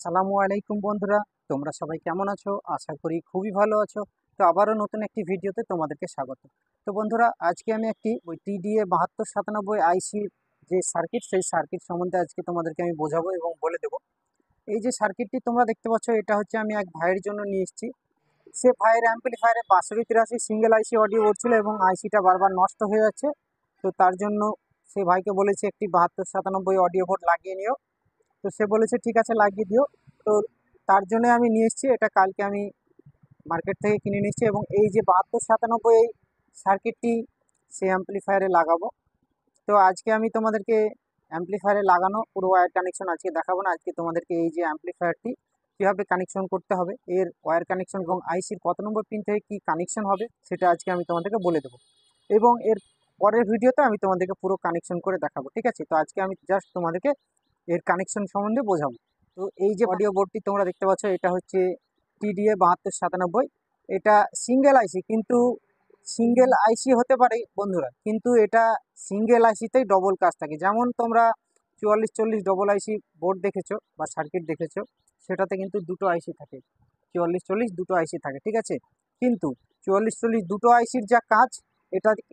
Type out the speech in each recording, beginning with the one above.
আসসালামু আলাইকুম বন্ধুরা, তোমরা সবাই কেমন আছো? আশা করি খুবই ভালো আছো। তো আবারও নতুন একটি ভিডিওতে তোমাদেরকে স্বাগত। তো বন্ধুরা, আজকে আমি একটি ওই টিডিএ 7297 আইসি যে সার্কিট, সেই সার্কিট সম্বন্ধে আজকে তোমাদেরকে আমি বোঝাবো এবং বলে দেবো। এই যে সার্কিটটি তোমরা দেখতে পাচ্ছ, এটা হচ্ছে আমি এক ভাইয়ের জন্য নিয়ে এসেছি। সে ভাইয়ের অ্যাম্পলিফায়ারে 583 সিঙ্গেল আইসি অডিও উঠছিল এবং আইসিটা বারবার নষ্ট হয়ে যাচ্ছে। তো তার জন্য সে ভাইকে বলেছে একটি 7297 অডিও বোর্ড লাগিয়ে নিও। তো সে বলেছে ঠিক আছে, লাগিয়ে দিও। তো তার জন্য আমি নিয়ে এসেছি, এটা কালকে আমি মার্কেট থেকে কিনে নিয়ে এসেছি এবং এই যে 7297 এই সার্কিটটি সেই অ্যাম্পলিফায়ারে লাগাবো। তো আজকে আমি তোমাদেরকে অ্যাম্পলিফায়ারে লাগানো পুরো ওয়্যার কানেকশন আজকে দেখাবো না। আজকে তোমাদেরকে এই যে অ্যাম্পলিফায়ারটি কীভাবে কানেকশন করতে হবে, এর ওয়্যার কানেকশন এবং আইসির কত নম্বর পিন থেকে কী কানেকশন হবে, সেটা আজকে আমি তোমাদেরকে বলে দেবো। এবং এর পরের ভিডিওতে আমি তোমাদেরকে পুরো কানেকশন করে দেখাবো, ঠিক আছে? তো আজকে আমি জাস্ট তোমাদেরকে এর কানেকশন সম্বন্ধে বোঝাবো। তো এই যে অডিও বোর্ডটি তোমরা দেখতে পাচ্ছ, এটা হচ্ছে টিডিএ 7297। এটা সিঙ্গেল আইসি, কিন্তু সিঙ্গেল আইসি হতে পারে বন্ধুরা, কিন্তু এটা সিঙ্গেল আইসিতেই ডবল কাজ থাকে। যেমন তোমরা 4440 ডবল আইসি বোর্ড দেখেছো বা সার্কিট দেখেছো, সেটাতে কিন্তু দুটো আইসি থাকে। 4440 দুটো আইসি থাকে, ঠিক আছে? কিন্তু 4440 দুটো আইসির যা কাজ,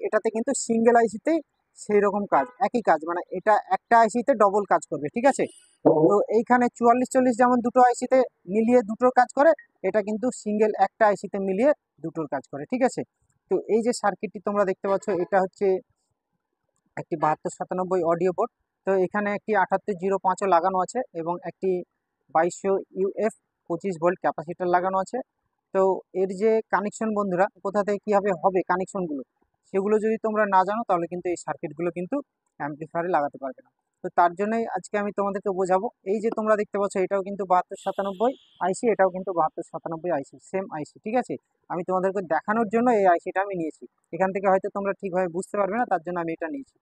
এটাতে কিন্তু সিঙ্গেল আইসিতেই সেই রকম কাজ, একই কাজ, মানে এটা একটা আইসিতে ডবল কাজ করবে, ঠিক আছে? তো এইখানে 4440 যেমন দুটো আইসিতে মিলিয়ে দুটোর কাজ করে, এটা কিন্তু সিঙ্গেল একটা আইসিতে মিলিয়ে দুটোর কাজ করে, ঠিক আছে? তো এই যে সার্কিটটি তোমরা দেখতে পাচ্ছ, এটা হচ্ছে একটি 7297 অডিও বোর্ড। তো এখানে একটি 7805ও লাগানো আছে এবং একটি 2200 ইউএফ 25 ভোল্ট ক্যাপাসিটার লাগানো আছে। তো এর যে কানেকশন বন্ধুরা, কোথা থেকে কীভাবে হবে কানেকশনগুলো, সেগুলো যদি তোমরা না জানো তাহলে কিন্তু এই সার্কিটগুলো কিন্তু অ্যাম্পলিফায়ারে লাগাতে পারবে না। তো তার জন্যই আজকে আমি তোমাদেরকে বোঝাবো। এই যে তোমরা দেখতে পাচ্ছ, এটাও কিন্তু 7297 আইসি, এটাও কিন্তু 7297 আইসি, সেম আইসি, ঠিক আছে? আমি তোমাদেরকে দেখানোর জন্য এই আইসিটা আমি নিয়েছি। এখান থেকে হয়তো তোমরা ঠিকভাবে বুঝতে পারবে না, তার জন্য আমি এটা নিয়েছি।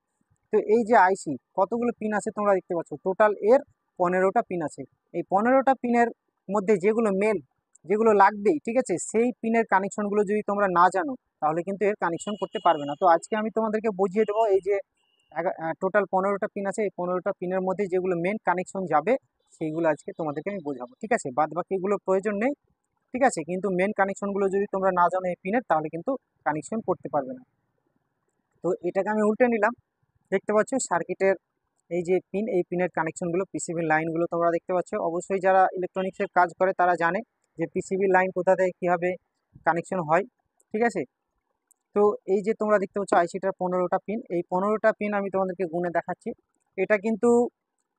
তো এই যে আইসি কতগুলো পিন আছে তোমরা দেখতে পাচ্ছ, টোটাল এর 15টা পিন আছে। এই 15টা পিনের মধ্যে যেগুলো মেন, যেগুলো লাগবেই, ঠিক আছে, সেই পিনের কানেকশনগুলো যদি তোমরা না জানো তাহলে কিন্তু এর কানেকশন করতে পারবে না। তো আজকে আমি তোমাদেরকে বুঝিয়ে দেবো। এই যে টোটাল 15টা পিন আছে, এই 15টা পিনের মধ্যে যেগুলো মেন কানেকশন যাবে সেইগুলো আজকে তোমাদেরকে আমি বোঝাবো, ঠিক আছে? বাদ বাকি এগুলো প্রয়োজন নেই, ঠিক আছে? কিন্তু মেন কানেকশনগুলো যদি তোমরা না জানো এই পিনের, তাহলে কিন্তু কানেকশন করতে পারবে না। তো এটাকে আমি উল্টে নিলাম। দেখতে পাচ্ছ সার্কিটের এই যে পিন, এই পিনের কানেকশনগুলো, পিসিবির লাইনগুলো তোমরা দেখতে পাচ্ছ। অবশ্যই যারা ইলেকট্রনিক্সের কাজ করে তারা জানে যে পিসিবির লাইন কোথা থেকে কীভাবে কানেকশন হয়, ঠিক আছে? তো এই যে তোমরা দেখতে পাচ্ছ আইসিটার 15টা পিন, এই 15টা পিন আমি তোমাদেরকে গুণে দেখাচ্ছি। এটা কিন্তু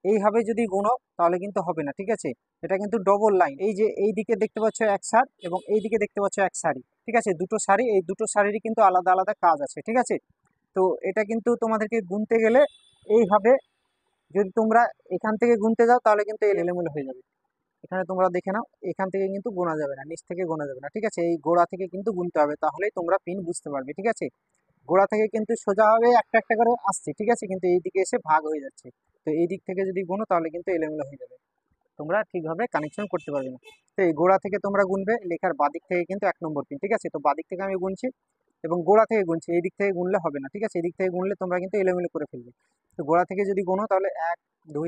এইভাবে যদি গুণো তাহলে কিন্তু হবে না, ঠিক আছে? এটা কিন্তু ডবল লাইন। এই যে এই দিকে দেখতে পাচ্ছ এক সার এবং এই দিকে দেখতে পাচ্ছ এক সারি, ঠিক আছে? দুটো সারি, এই দুটো সারিরই কিন্তু আলাদা আলাদা কাজ আছে, ঠিক আছে? তো এটা কিন্তু তোমাদেরকে গুনতে গেলে এইভাবে, যদি তোমরা এখান থেকে গুনতে যাও তাহলে কিন্তু এলোমেলো হয়ে যাবে। এখানে তোমরা দেখে নাও, এখান থেকে কিন্তু গোনা যাবে না, নিচ থেকে গোনা যাবে না, ঠিক আছে? এই গোড়া থেকে কিন্তু গুনতে হবে, তাহলেই তোমরা পিন বুঝতে পারবে, ঠিক আছে? গোড়া থেকে কিন্তু সোজাভাবে একটা একটা করে আসছে, ঠিক আছে, কিন্তু এই দিকে এসে ভাগ হয়ে যাচ্ছে। তো এই দিক থেকে যদি গুনো তাহলে কিন্তু এলোমেলো হয়ে যাবে, তোমরা ঠিকভাবে কানেকশন করতে পারবে না। তো এই গোড়া থেকে তোমরা গুনবে, লেখার বাদিক থেকে কিন্তু 1 নম্বর পিন, ঠিক আছে? তো বাদিক থেকে আমি গুনছি এবং গোড়া থেকে গুনছি, এই দিক থেকে গুনলে হবে না, ঠিক আছে? এই দিক থেকে গুনলে তোমরা কিন্তু এলোমেলো করে ফেলবে। তো গোড়া থেকে যদি গুনো তাহলে 1 2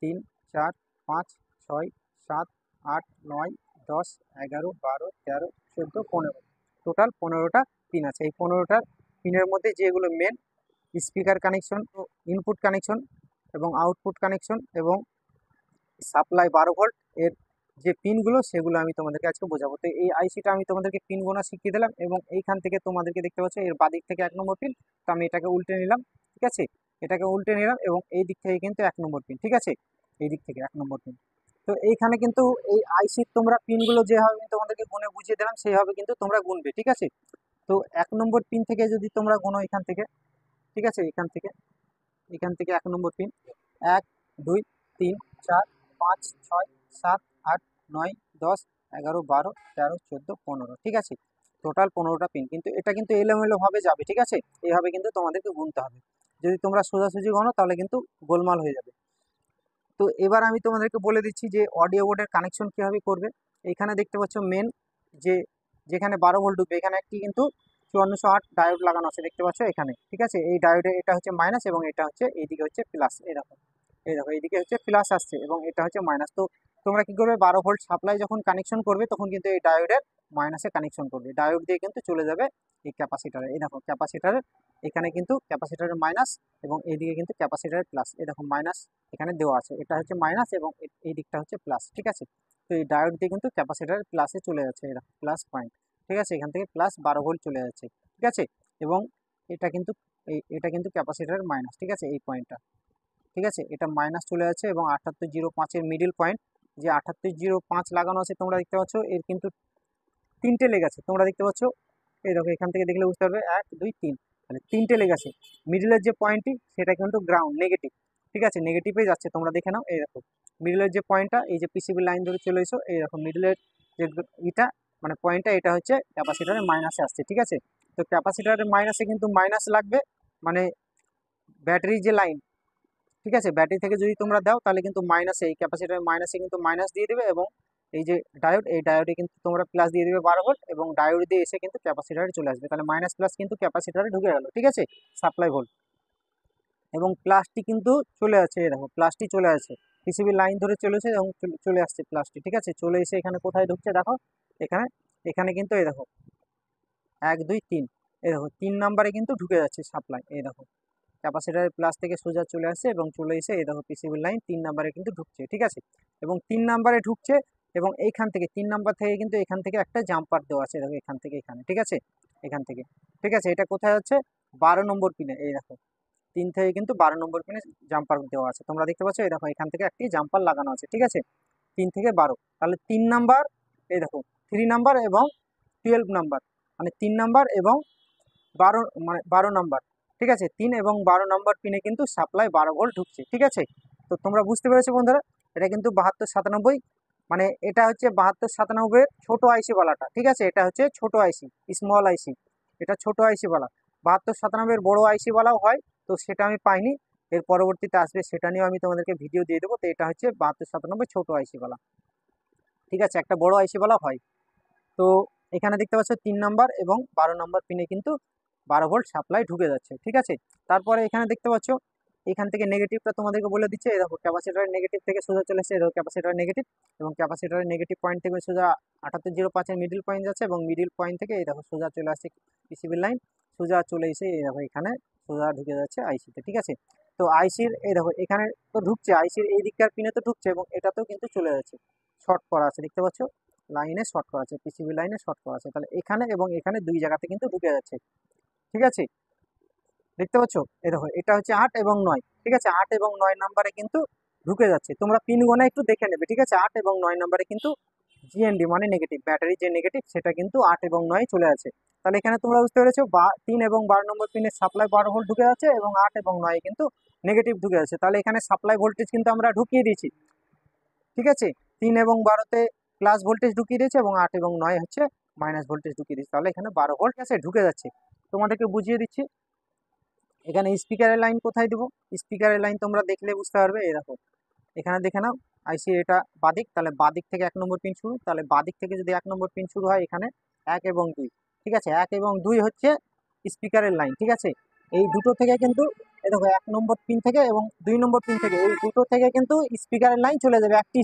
3 4 5 6 7 8 9 10 11 12 13 14 15, টোটাল 15টা পিন আছে। এই 15টা পিনের মধ্যে যেগুলো main speaker connection, input connection এবং আউটপুট কানেকশন এবং সাপ্লাই 12 ভোল্ট এর যে পিনগুলো, সেগুলো আমি তোমাদেরকে আজকে বোঝাবো। তো এই আইসিটা আমি তোমাদেরকে পিন গোনা শিখিয়ে দিলাম এবং এইখান থেকে তোমাদেরকে দেখতে পাচ্ছ এর বাদিক থেকে 1 নম্বর পিন। তো আমি এটাকে উল্টে নিলাম, ঠিক আছে? এটাকে উল্টে নিলাম এবং এই দিক থেকে কিন্তু 1 নম্বর পিন, ঠিক আছে? এই দিক থেকে 1 নম্বর পিন। তো এইখানে কিন্তু এই আইসির তোমরা পিনগুলো যেভাবে আমি তোমাদেরকে গুনে বুঝিয়ে দিলাম সেইভাবে কিন্তু তোমরা গুনবে, ঠিক আছে? তো 1 নম্বর পিন থেকে যদি তোমরা গুনো এখান থেকে, ঠিক আছে, এখান থেকে 1 নম্বর পিন 1 2 3 4 5 6 7 8 9 10 11 12 13 14 15, ঠিক আছে? টোটাল 15টা পিন, কিন্তু এটা কিন্তু এলোমেলোভাবে যাবে, ঠিক আছে? এইভাবে কিন্তু তোমাদেরকে গুনতে হবে। যদি তোমরা সোজাসুজি গণো তাহলে কিন্তু গোলমাল হয়ে যাবে। তো এবার আমি তোমাদেরকে বলে দিচ্ছি যে অডিও বোর্ডের কানেকশন কীভাবে করবে। এখানে দেখতে পাচ্ছ মেন, যে যেখানে 12 ভোল্ট ঢুকবে, এখানে একটি কিন্তু 5408 ডায়োড লাগানো আছে, দেখতে পাচ্ছ এখানে, ঠিক আছে? এই ডায়োডে এটা হচ্ছে মাইনাস এবং এটা হচ্ছে এইদিকে হচ্ছে প্লাস, এরকম এই দেখো এইদিকে হচ্ছে প্লাস আসছে এবং এটা হচ্ছে মাইনাস। তো তোমরা কি করবে, 12 ভোল্ট সাপ্লাই যখন কানেকশন করবে তখন কিন্তু এই ডায়োডের মাইনাসে কানেকশন করবে, ডায়োড দিয়ে কিন্তু চলে যাবে এই ক্যাপাসিটারে। এই দেখো ক্যাপাসিটারের এখানে কিন্তু ক্যাপাসিটারের মাইনাস এবং এইদিকে কিন্তু ক্যাপাসিটারের প্লাস। এই দেখো মাইনাস এখানে দেওয়া আছে, এটা হচ্ছে মাইনাস এবং এই দিকটা হচ্ছে প্লাস, ঠিক আছে। তো এই ডায়োড দিয়ে কিন্তু ক্যাপাসিটারের প্লাসে চলে যাচ্ছে, এটা প্লাস পয়েন্ট, ঠিক আছে। এখান থেকে প্লাস 12 ভোল্ট চলে যাচ্ছে, ঠিক আছে। এবং এটা কিন্তু এটা কিন্তু ক্যাপাসিটারের মাইনাস, ঠিক আছে, এই পয়েন্টটা, ঠিক আছে, এটা মাইনাস চলে যাচ্ছে। এবং 7805-এর মিডিল পয়েন্ট যে 7805 লাগানো আছে তোমরা দেখতে পাচ্ছ, এর কিন্তু 3টে লেগ আছে, তোমরা দেখতে পাচ্ছ। এই দেখো এখান থেকে দেখলে বুঝতে পারবে 1 2 3, মানে 3টে লেগ আছে। মিডিলের যে পয়েন্টটি সেটা কিন্তু গ্রাউন্ড নেগেটিভ, ঠিক আছে, নেগেটিভে যাচ্ছে, তোমরা দেখে নাও। এই দেখো মিডিলের যে পয়েন্টটা, এই যে পিসিবি লাইন ধরে চলে এসো, এই দেখো মিডিলের যে এটা মানে পয়েন্টটা, এটা হচ্ছে ক্যাপাসিটারের মাইনাসে আসছে, ঠিক আছে। তো ক্যাপাসিটারের মাইনাসে কিন্তু মাইনাস লাগবে, মানে ব্যাটারি যে লাইন, ঠিক আছে, ব্যাটারি থেকে যদি তোমরা দাও তাহলে কিন্তু মাইনাসে, এই ক্যাপাসিটারের মাইনাসে কিন্তু মাইনাস দিয়ে দেবে। এবং এই যে ডায়োড, এই ডায়োডে কিন্তু তোমরা প্লাস দিয়ে দেবে 12 ভোল্ট, এবং ডায়োড দিয়ে এসে কিন্তু ক্যাপাসিটারে চলে আসবে, তাহলে মাইনাস প্লাস কিন্তু ক্যাপাসিটারে ঢুকে গেল, ঠিক আছে, সাপ্লাই ভোল্ট। এবং প্লাসটি কিন্তু চলে আছে, এই দেখো প্লাসটি চলে আছে, পিসিবি লাইন ধরে চলেছে এবং চলে আসছে প্লাসটি, ঠিক আছে, চলে এসে এখানে কোথায় ঢুকছে দেখো, এখানে এখানে কিন্তু এই দেখো 1 2 3, এই দেখো 3 নাম্বারে কিন্তু ঢুকে যাচ্ছে সাপ্লাই। এই দেখো ক্যাপাসিটারের প্লাস থেকে সোজা চলে আসছে এবং চলে এসে এই দেখো পিসিবি লাইন 3 নাম্বারে কিন্তু ঢুকছে, ঠিক আছে। এবং 3 নাম্বারে ঢুকছে এবং এইখান থেকে 3 নাম্বার থেকে কিন্তু এখান থেকে একটা জাম্পার দেওয়া আছে, দেখো এখান থেকে এখানে, ঠিক আছে, এখান থেকে, ঠিক আছে। এটা কোথায় হচ্ছে 12 নম্বর পিনে, এই দেখো 3 থেকে কিন্তু 12 নম্বর পিনে জাম্পার দেওয়া আছে, তোমরা দেখতে পাচ্ছ। এই দেখো এখান থেকে একটি জাম্পার লাগানো আছে, ঠিক আছে, 3 থেকে 12, তাহলে 3 নাম্বার, এই দেখো 3 নাম্বার এবং 12 নাম্বার, মানে 3 নাম্বার এবং 12, মানে 12 নাম্বার, ঠিক আছে, 3 এবং 12 নম্বর পিনে কিন্তু সাপ্লাই 12 ভোল্ট ঢুকছে, ঠিক আছে। তো তোমরা বুঝতে পেরেছো বন্ধুরা, এটা কিন্তু 7297, মানে এটা হচ্ছে 7297-এর ছোট আইসি বালাটা, ঠিক আছে, এটা হচ্ছে ছোট আইসি, স্মল আইসি, এটা ছোট আইসি বালা। 7297-এর বড় আইসি বালাও হয়, তো সেটা আমি পাইনি, এর পরবর্তীতে আসবে, সেটা নিয়েও আমি তোমাদেরকে ভিডিও দিয়ে দেবো। তো এটা হচ্ছে 7297 ছোট আইসি বালা, ঠিক আছে, একটা বড় আইসি বালা হয়। তো এখানে দেখতে পাচ্ছ 3 নাম্বার এবং 12 নম্বর পিনে কিন্তু 12 ভোল্ট সাপ্লাই ঢুকে যাচ্ছে, ঠিক আছে। তারপরে এখানে দেখতে পাচ্ছ এখান থেকে নেগেটিভটা তোমাদেরকে বলে দিচ্ছে, এই দেখো ক্যাপাসিটারের নেগেটিভ থেকে সোজা চলে এসেছে, এই দেখো ক্যাপাসিটারের নেগেটিভ, এবং ক্যাপাসিটারের নেগেটিভ পয়েন্ট থেকে সোজা 7805-এর মিডিল পয়েন্ট যাচ্ছে, এবং মিডিল পয়েন্ট থেকে এই দেখো সোজা চলে আসছে পিসিবি লাইন, সোজা চলে এসে এই দেখো এখানে সোজা ঢুকে যাচ্ছে আইসিতে, ঠিক আছে। তো আইসির এই দেখো এখানে তো ঢুকছে, আইসির এই দিককার পিনে তো ঢুকছে এবং এটাতেও কিন্তু চলে যাচ্ছে, শর্ট করা আছে, দেখতে পাচ্ছ লাইনে শর্ট করা আছে, পিসিবি লাইনে শর্ট করা আছে, তাহলে এখানে এবং এখানে দুই জায়গাতে কিন্তু ঢুকে যাচ্ছে, ঠিক আছে, দেখতে পাচ্ছ। এই দেখো এটা হচ্ছে 8 এবং 9, ঠিক আছে, 8 এবং 9 নাম্বারে কিন্তু ঢুকে যাচ্ছে, তোমরা পিন গোনা একটু দেখে নেবে, ঠিক আছে। 8 এবং 9 নাম্বারে কিন্তু জিএনডি মানে নেগেটিভ, ব্যাটারি যে নেগেটিভ সেটা কিন্তু 8 এবং 9 চলে আছে। তাহলে এখানে তোমরা বুঝতে পেরেছো 3 এবং 12 নম্বর পিনের সাপ্লাই 12 ভোল্ট ঢুকে যাচ্ছে এবং 8 এবং 9 কিন্তু নেগেটিভ ঢুকে যাচ্ছে, তাহলে এখানে সাপ্লাই ভোল্টেজ কিন্তু আমরা ঢুকিয়ে দিয়েছি, ঠিক আছে। 3 এবং 12-তে প্লাস ভোল্টেজ ঢুকিয়ে দিয়েছে এবং 8 এবং 9 হচ্ছে মাইনাস ভোল্টেজ ঢুকিয়ে দিয়েছে, তাহলে এখানে 12 ভোল্ট আছে ঢুকে যাচ্ছে। তোমাদেরকে বুঝিয়ে দিচ্ছি এখানে স্পিকারের লাইন কোথায় দেবো। স্পিকারের লাইন তোমরা দেখলে বুঝতে পারবে, এই দেখো এখানে দেখে নাও, আইসি এটা বাদিক, তাহলে বাদিক থেকে 1 নম্বর পিন শুরু, তাহলে বাদিক থেকে যদি 1 নম্বর পিন শুরু হয় এখানে 1 এবং 2, ঠিক আছে, 1 এবং 2 হচ্ছে স্পিকারের লাইন, ঠিক আছে। এই দুটো থেকে কিন্তু এই দেখো 1 নম্বর পিন থেকে এবং 2 নম্বর পিন থেকে, এই দুটো থেকে কিন্তু স্পিকারের লাইন চলে যাবে একটি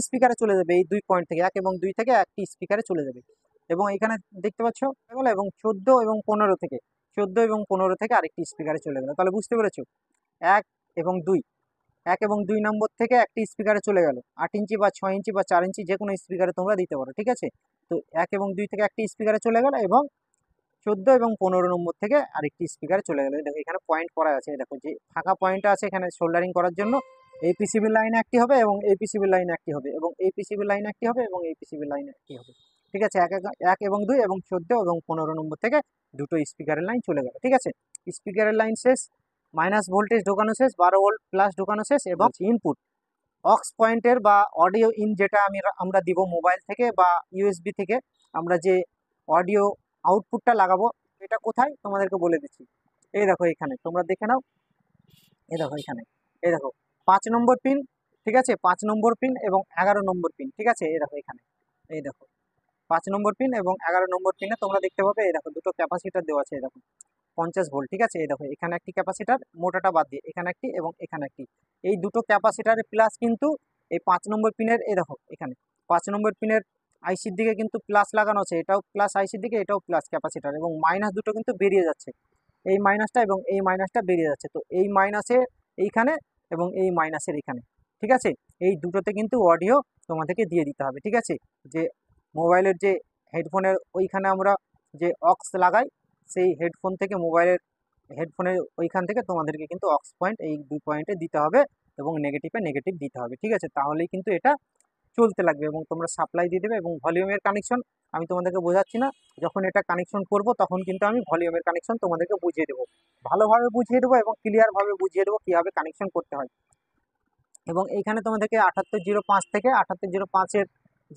স্পিকারে চলে যাবে, এই 2 পয়েন্ট থেকে 1 এবং 2 থেকে একটি স্পিকারে চলে যাবে। এবং এখানে দেখতে পাচ্ছ এবং 14 এবং 15 থেকে 14 এবং 15 থেকে আরেকটি স্পিকারে চলে গেল, তাহলে বুঝতে পেরেছো 1 এবং 2, 1 এবং 2 নম্বর থেকে একটি স্পিকারে চলে গেল, 8 ইঞ্চি বা 6 ইঞ্চি বা 4 ইঞ্চি যে কোনো স্পিকারে তোমরা দিতে পারো, ঠিক আছে। তো 1 এবং 2 থেকে একটি স্পিকারে চলে গেল এবং 14 এবং 15 নম্বর থেকে আরেকটি স্পিকারে চলে গেল। দেখো এখানে পয়েন্ট করা আছে, দেখো যে ফাঁকা পয়েন্টটা আছে এখানে সোল্ডারিং করার জন্য, এই পিসিবি লাইনে একটি হবে এবং এই পিসিবি লাইনে একটি হবে এবং এই পিসিবি লাইনে একটি হবে এবং এই পিসিবি লাইনে একটি হবে, ঠিক আছে। 1 এবং 2 এবং 14 এবং 15 নম্বর থেকে দুটো স্পিকারের লাইন চলে গেল, ঠিক আছে। স্পিকারের লাইন শেষ, মাইনাস ভোল্টেজ ঢোকানো শেষ, 12 ভোল্ট প্লাস ঢোকানো শেষ, এবং ইনপুট অক্স পয়েন্টের বা অডিও ইন যেটা আমরা দিব মোবাইল থেকে বা ইউএসবি থেকে, আমরা যে অডিও আউটপুটটা লাগাবো এটা কোথায় তোমাদেরকে বলে দিচ্ছি। এই দেখো এখানে তোমরা দেখে নাও, এই দেখো এখানে, এই দেখো 5 নম্বর পিন, ঠিক আছে, 5 নম্বর পিন এবং 11 নম্বর পিন, ঠিক আছে, এই দেখো এখানে, এই দেখো 5 নম্বর পিন এবং 11 নম্বর পিনে তোমরা দেখতে পাবে এই দেখো দুটো ক্যাপাসিটার দেওয়া আছে, এই দেখো 50 ভোল্ট, ঠিক আছে। এই দেখো এখানে একটি ক্যাপাসিটার মোটাটা বাদ দিয়ে এখানে একটি এবং এখানে একটি, এই দুটো ক্যাপাসিটারের প্লাস কিন্তু এই 5 নম্বর পিনের এই দেখো এখানে 5 নম্বর পিনের আইসির দিকে কিন্তু প্লাস লাগানো আছে, এটাও প্লাস আইসির দিকে, এটাও প্লাস ক্যাপাসিটার, এবং মাইনাস দুটো কিন্তু বেরিয়ে যাচ্ছে, এই মাইনাসটা এবং এই মাইনাসটা বেরিয়ে যাচ্ছে। তো এই মাইনাসের এইখানে এবং এই মাইনাসের এইখানে, ঠিক আছে, এই দুটোতে কিন্তু অডিও তোমাদেরকে দিয়ে দিতে হবে। ঠিক আছে, যে মোবাইলের যে হেডফোনের ওইখানে আমরা যে অক্স লাগাই, সেই হেডফোন থেকে মোবাইলের হেডফোনের ওইখান থেকে তোমাদেরকে কিন্তু অক্স পয়েন্ট এই 2 পয়েন্টে দিতে হবে এবং নেগেটিভে নেগেটিভ দিতে হবে। ঠিক আছে, তাহলেই কিন্তু এটা চলতে লাগবে এবং তোমরা সাপ্লাই দিয়ে দেবে। এবং ভলিউমের কানেকশন আমি তোমাদেরকে বোঝাচ্ছি না, যখন এটা কানেকশন করব তখন কিন্তু আমি ভলিউমের কানেকশন তোমাদেরকে বুঝিয়ে দেবো, ভালোভাবে বুঝিয়ে দেবো এবং ক্লিয়ারভাবে বুঝিয়ে দেবো কীভাবে কানেকশন করতে হয়। এবং এইখানে তোমাদেরকে 7805 থেকে 7805-এর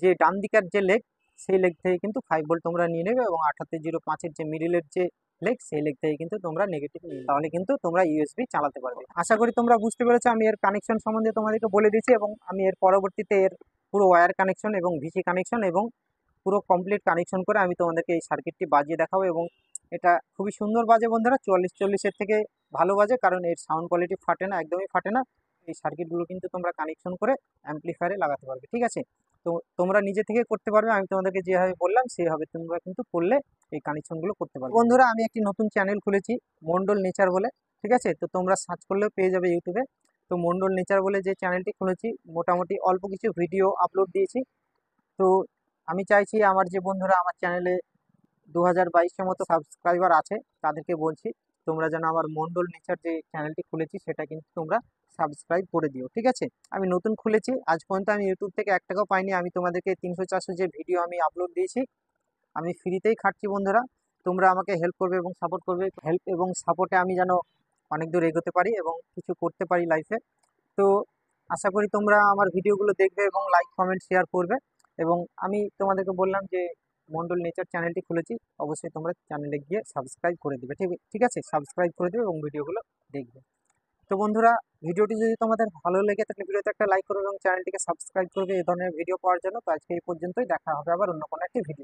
যে ডান দিকের যে লেগ, সেই লেগ থেকে কিন্তু 5 ভোল্ট তোমরা নিয়ে নেবে, এবং 7805-এর যে মিডিলের যে লেগ, সেই লেগ থেকে কিন্তু তোমরা নেগেটিভ নিয়ে, তাহলে কিন্তু তোমরা ইউএসবি চালাতে পারবে। আশা করি তোমরা বুঝতে পেরেছো। আমি এর কানেকশন সম্বন্ধে তোমাদেরকে বলে দিয়েছি, এবং আমি এর পরবর্তীতে এর পুরো ওয়্যার কানেকশন এবং ভিসি কানেকশন এবং পুরো কমপ্লিট কানেকশন করে আমি তোমাদেরকে এই সার্কিটটি বাজিয়ে দেখাবো। এবং এটা খুবই সুন্দর বাজে বন্ধুরা, 44-40-এর থেকে ভালো বাজে, কারণ এর সাউন্ড কোয়ালিটি ফাটে না, একদমই ফাটে না। এই সার্কিটগুলো কিন্তু তোমরা কানেকশন করে অ্যাম্পলিফায়ারে লাগাতে পারবে। ঠিক আছে, তো তোমরা নিজে থেকে করতে পারবে, আমি তোমাদেরকে যেভাবে বললাম সেইভাবে তোমরা কিন্তু করলে এই কানেকশনগুলো করতে পারবে। বন্ধুরা, আমি একটি নতুন চ্যানেল খুলেছি মন্ডল নেচার বলে। ঠিক আছে, তো তোমরা সার্চ করলেও পেয়ে যাবে ইউটিউবে। তো মন্ডল নেচার বলে যে চ্যানেলটি খুলেছি, মোটামুটি অল্প কিছু ভিডিও আপলোড দিয়েছি। তো আমি চাইছি আমার যে বন্ধুরা আমার চ্যানেলে 2022-এর মতো সাবস্ক্রাইবার আছে, তাদেরকে বলছি তোমরা যেন আমার মন্ডল নেচার যে চ্যানেলটি খুলেছি সেটা কিন্তু তোমরা সাবস্ক্রাইব করে দিও। ঠিক আছে, আমি নতুন খুলেছি, আজ পর্যন্ত আমি ইউটিউব থেকে 1 টাকাও পাইনি। আমি তোমাদেরকে 300-400 যে ভিডিও আমি আপলোড দিয়েছি, আমি ফ্রিতেই খাটছি বন্ধুরা। তোমরা আমাকে হেল্প করবে এবং সাপোর্ট করবে, হেল্প এবং সাপোর্টে আমি যেন অনেক দূর এগোতে পারি এবং কিছু করতে পারি লাইফে। তো আশা করি তোমরা আমার ভিডিওগুলো দেখবে এবং লাইক কমেন্ট শেয়ার করবে। এবং আমি তোমাদেরকে বললাম যে মন্ডল নেচার চ্যানেলটি খুলেছি, অবশ্যই তোমরা চ্যানেলে গিয়ে সাবস্ক্রাইব করে দেবে। ঠিক আছে, সাবস্ক্রাইব করে দেবে এবং ভিডিওগুলো দেখবে। তো বন্ধুরা, ভিডিওটি যদি তোমাদের ভালো লেগে থাকে ভিডিওতে একটা লাইক করবে এবং চ্যানেলটিকে সাবস্ক্রাইব করবে এই ধরনের ভিডিও পাওয়ার জন্য। তো আজকে এই পর্যন্তই, দেখা হবে আবার অন্য কোনো একটি ভিডিও।